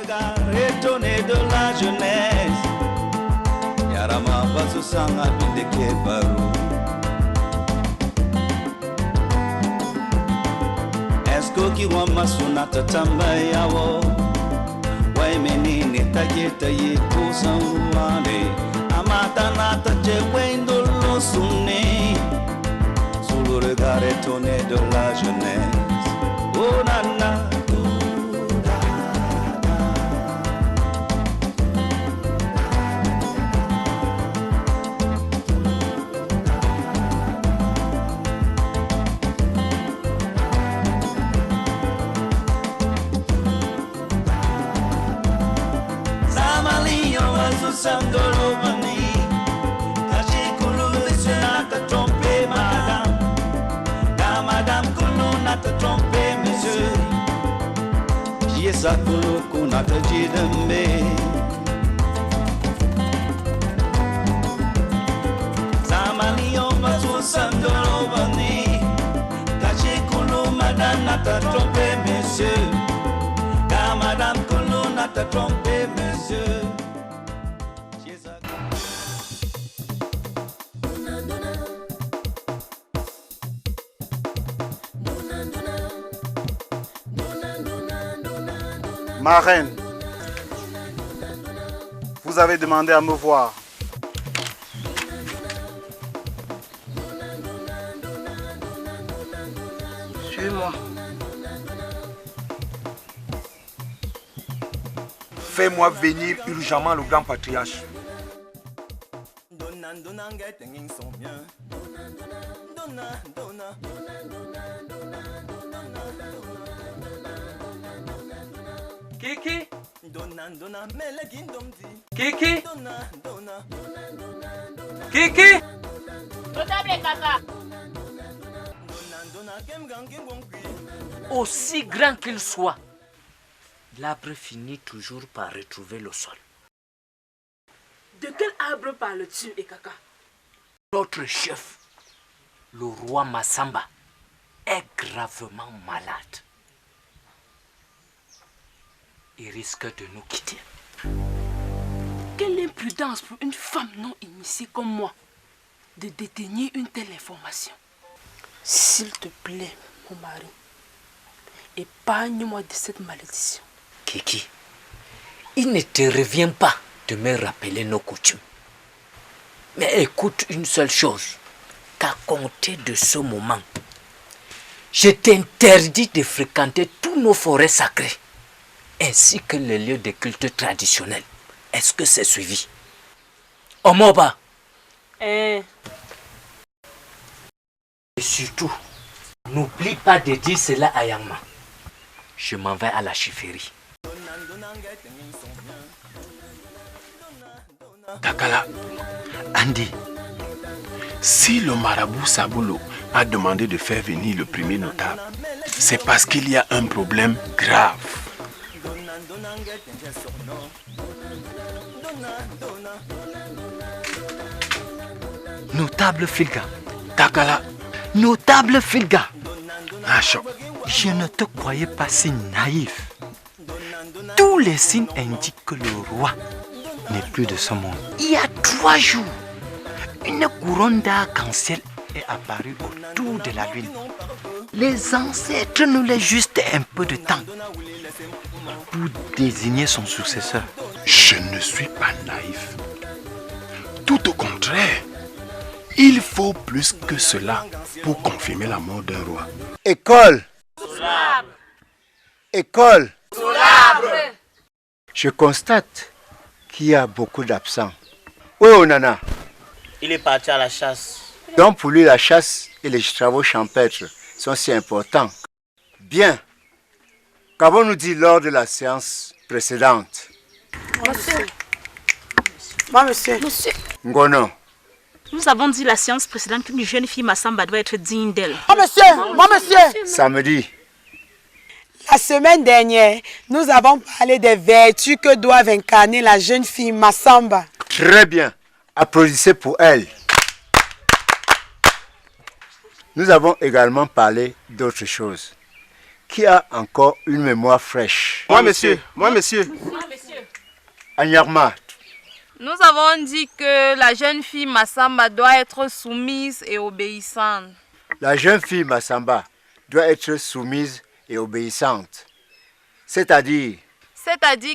regard étonné de la jeunesse. Yarama Basusanga Bindeke Baru. Esko Kiwama Sunata Tamba Yawo. Menini taketa ye kusanwane amata nata chewendo lo sunne sous le regard étonné de la jeunesse. Oh nana, Sandolo mani, kachi kulu nata tromper madame, da madame kulu nata tromper monsieur, jiesa kulu nata jidembe. Zamani omazu sandolo mani, kachi kulu madame nata tromper monsieur, da madame kulu nata tromper monsieur. Ma reine, vous avez demandé à me voir. Suis-moi. Fais-moi venir urgemment le grand patriarche. Kiki? Kiki? Kiki? Aussi grand qu'il soit, l'arbre finit toujours par retrouver le sol. De quel arbre parles-tu, Ekaka? Notre chef, le roi Massamba, est gravement malade. Il risque de nous quitter. Quelle imprudence pour une femme non initiée comme moi de détenir une telle information. S'il te plaît, mon mari, épargne-moi de cette malédiction. Kiki, il ne te revient pas de me rappeler nos coutumes. Mais écoute une seule chose, qu'à compter de ce moment, je t'interdis de fréquenter tous nos forêts sacrées, ainsi que les lieux de culte traditionnels. Est-ce que c'est suivi? Omoba. Et surtout, n'oublie pas de dire cela à Yangma. Je m'en vais à la chifferie. Takala, Andy, si le marabout Saboulou a demandé de faire venir le premier notable, c'est parce qu'il y a un problème grave. Notable Filga. Takala. Notable Filga. Acho. Je ne te croyais pas si naïf. Tous les signes indiquent que le roi n'est plus de ce monde. Il y a 3 jours, une couronne d'arc-en-ciel est apparue autour de la lune. Les ancêtres nous laissent juste un peu de temps pour désigner son successeur. Je ne suis pas naïf. Tout au contraire, il faut plus que cela pour confirmer la mort d'un roi. École! École! Je constate qu'il y a beaucoup d'absents. Où est Onana? Il est parti à la chasse. Donc pour lui, la chasse et les travaux champêtres sont si importants. Bien. Qu'avons-nous dit lors de la séance précédente? Monsieur. Moi, monsieur. Ngono. Nous avons dit la séance précédente qu'une jeune fille Massamba doit être digne d'elle. Moi, monsieur. Moi, monsieur. Samedi. La semaine dernière, nous avons parlé des vertus que doivent incarner la jeune fille Massamba. Très bien. Applaudissez pour elle. Nous avons également parlé d'autre chose. Qui a encore une mémoire fraîche? Moi, monsieur. Moi, monsieur. Anyarma. Nous avons dit que la jeune fille Massamba doit être soumise et obéissante. La jeune fille Massamba doit être soumise et obéissante. C'est-à-dire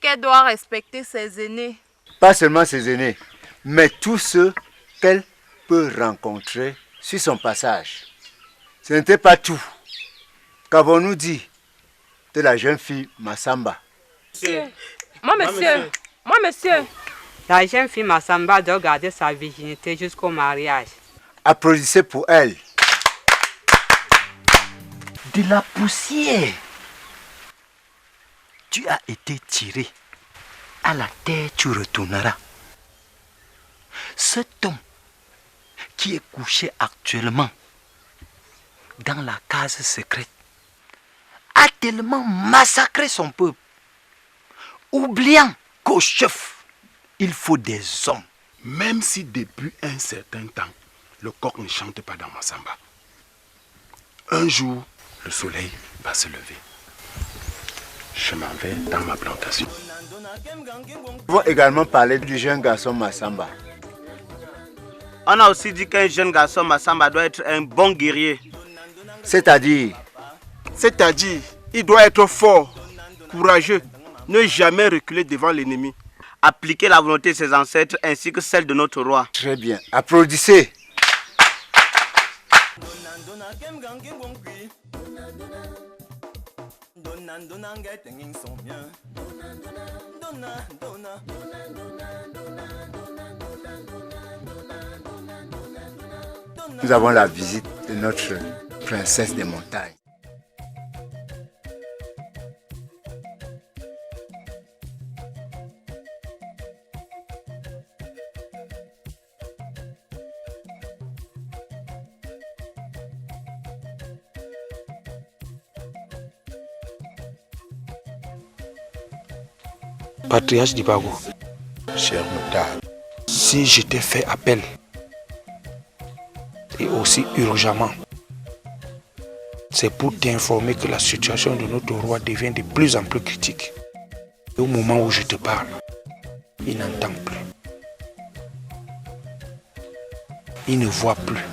qu'elle doit respecter ses aînés. Pas seulement ses aînés, mais tous ceux qu'elle peut rencontrer sur son passage. Ce n'était pas tout. Qu'avons-nous dit de la jeune fille Massamba? Moi, monsieur. La jeune fille Massamba doit garder sa virginité jusqu'au mariage. Applaudissez pour elle. De la poussière, tu as été tiré. À la terre, tu retourneras. Cet homme qui est couché actuellement dans la case secrète a tellement massacré son peuple, oubliant qu'au chef, il faut des hommes. Même si depuis un certain temps, le coq ne chante pas dans Massamba, un jour, le soleil va se lever. Je m'en vais dans ma plantation. Nous pouvons également parler du jeune garçon Massamba. On a aussi dit qu'un jeune garçon Massamba doit être un bon guerrier. C'est-à-dire, il doit être fort, courageux, ne jamais reculer devant l'ennemi. Appliquer la volonté de ses ancêtres ainsi que celle de notre roi. Très bien. Applaudissez. Nous avons la visite de notre princesse des montagnes. Patriarche Dibago, cher notable, si je t'ai fait appel, et aussi urgemment, c'est pour t'informer que la situation de notre roi devient de plus en plus critique. Et au moment où je te parle, il n'entend plus. Il ne voit plus.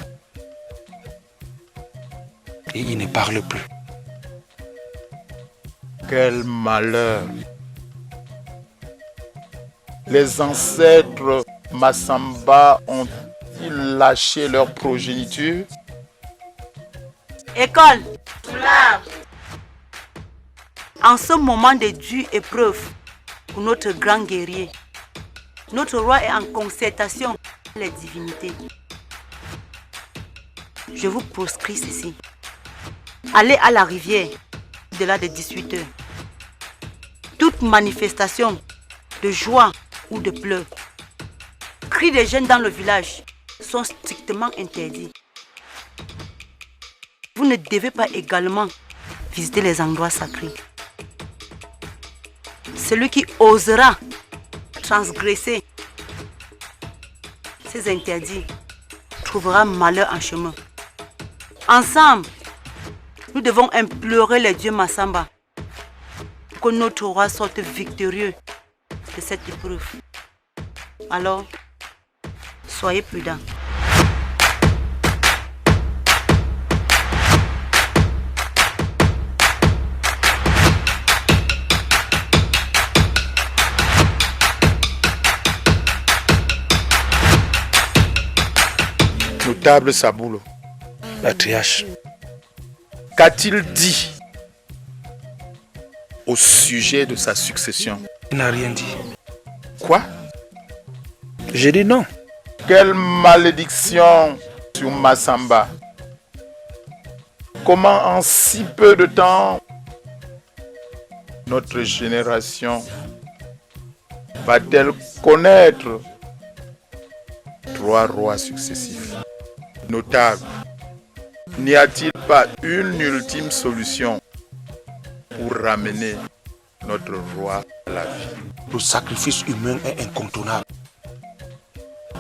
Et il ne parle plus. Quel malheur! Les ancêtres Massamba ont-ils lâché leur progéniture? École. En ce moment de dure épreuve pour notre grand guerrier, notre roi est en concertation avec les divinités. Je vous proscris ceci. Allez à la rivière au-delà de 18 heures. Toute manifestation de joie ou de pleurs, cris des jeunes dans le village sont strictement interdits. Vous ne devez pas également visiter les endroits sacrés. Celui qui osera transgresser ces interdits trouvera malheur en chemin. Ensemble, nous devons implorer les dieux Massamba pour que notre roi sorte victorieux de cette épreuve. Alors, soyez prudents. Notable Saboulo, Patriarche, qu'a-t-il dit au sujet de sa succession? il n'a rien dit. Quoi? J'ai dit non. Quelle malédiction sur Massamba! Comment en si peu de temps notre génération va-t-elle connaître 3 rois successifs? Notable, n'y a-t-il pas une ultime solution pour ramener notre roi à la vie? Le sacrifice humain est incontournable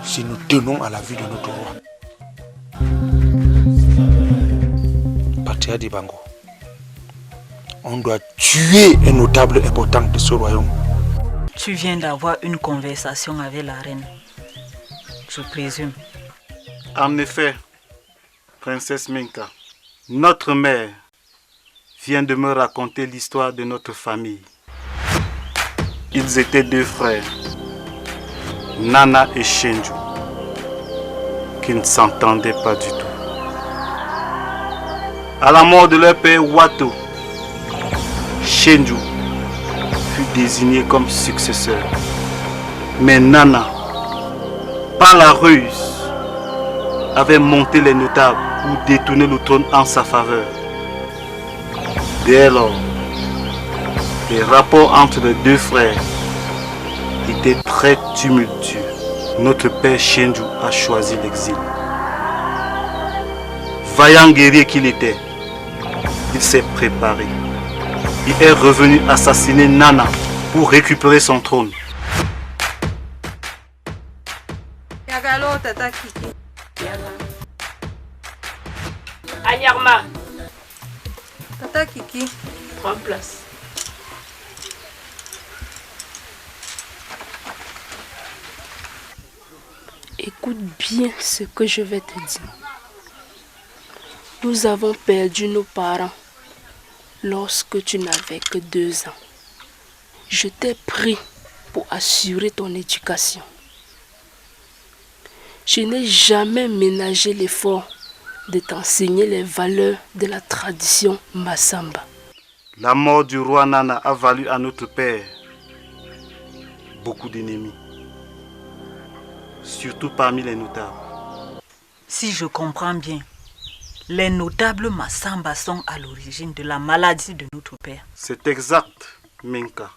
si nous tenons à la vie de notre roi. Patriarche Dibango, on doit tuer un notable important de ce royaume. Tu viens d'avoir une conversation avec la reine, je présume. En effet, princesse Minka, notre mère vient de me raconter l'histoire de notre famille. Ils étaient 2 frères, Nana et Shenju, qui ne s'entendaient pas du tout. À la mort de leur père Wato, Shenju fut désigné comme successeur. Mais Nana, par la ruse, avait monté les notables pour détourner le trône en sa faveur. Dès lors, les rapports entre les 2 frères étaient très tumultueux. Notre père Shenju a choisi l'exil. Vaillant guerrier qu'il était, il s'est préparé. Il est revenu assassiner Nana pour récupérer son trône. Yagalo, Tata Kiki. Anyarma, Tata Kiki. prends place. Écoute bien ce que je vais te dire. Nous avons perdu nos parents lorsque tu n'avais que 2 ans. Je t'ai pris pour assurer ton éducation. Je n'ai jamais ménagé l'effort de t'enseigner les valeurs de la tradition Masamba. La mort du roi Nana a valu à notre père beaucoup d'ennemis, surtout parmi les notables. Si je comprends bien, les notables Masamba sont à l'origine de la maladie de notre père. C'est exact, Minka.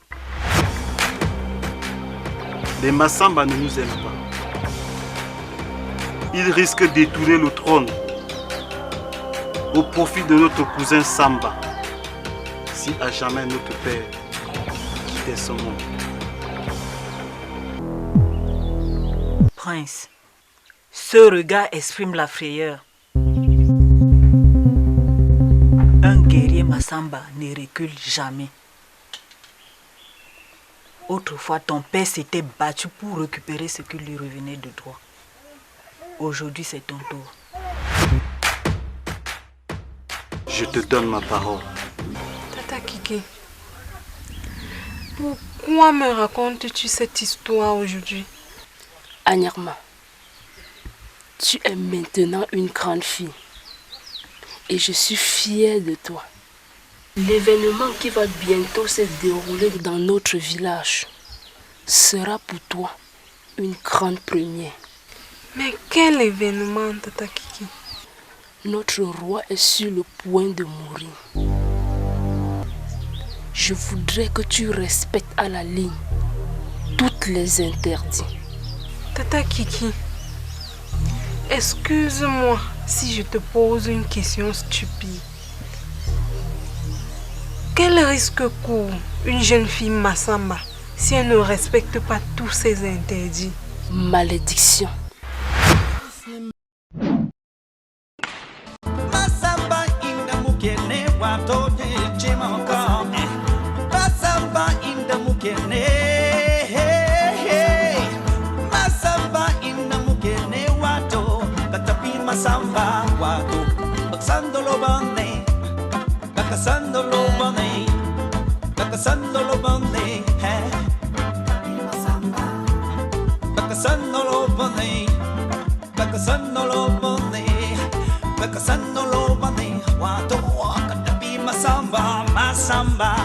Les Masamba ne nous aiment pas. Ils risquent de détourner le trône au profit de notre cousin Samba, si à jamais notre père quittait ce monde. Prince, ce regard exprime la frayeur. Un guerrier Masamba ne recule jamais. Autrefois, ton père s'était battu pour récupérer ce qui lui revenait de droit. Aujourd'hui, c'est ton tour. Je te donne ma parole. Tata Kiki, pourquoi me racontes-tu cette histoire aujourd'hui? Anyarma, tu es maintenant une grande fille et je suis fière de toi. L'événement qui va bientôt se dérouler dans notre village sera pour toi une grande première. Mais quel événement, Tata Kiki? Notre roi est sur le point de mourir. Je voudrais que tu respectes à la ligne toutes les interdits. Tata Kiki, excuse-moi si je te pose une question stupide. Quel risque court une jeune fille Masamba si elle ne respecte pas tous ces interdits? Malédiction. Masamba wato baksando lo bane kakasando lo bane kakasando lo bane Masamba kakasando lo bane kakasando lo bane kakasando lo bane wato katapi Masamba Masamba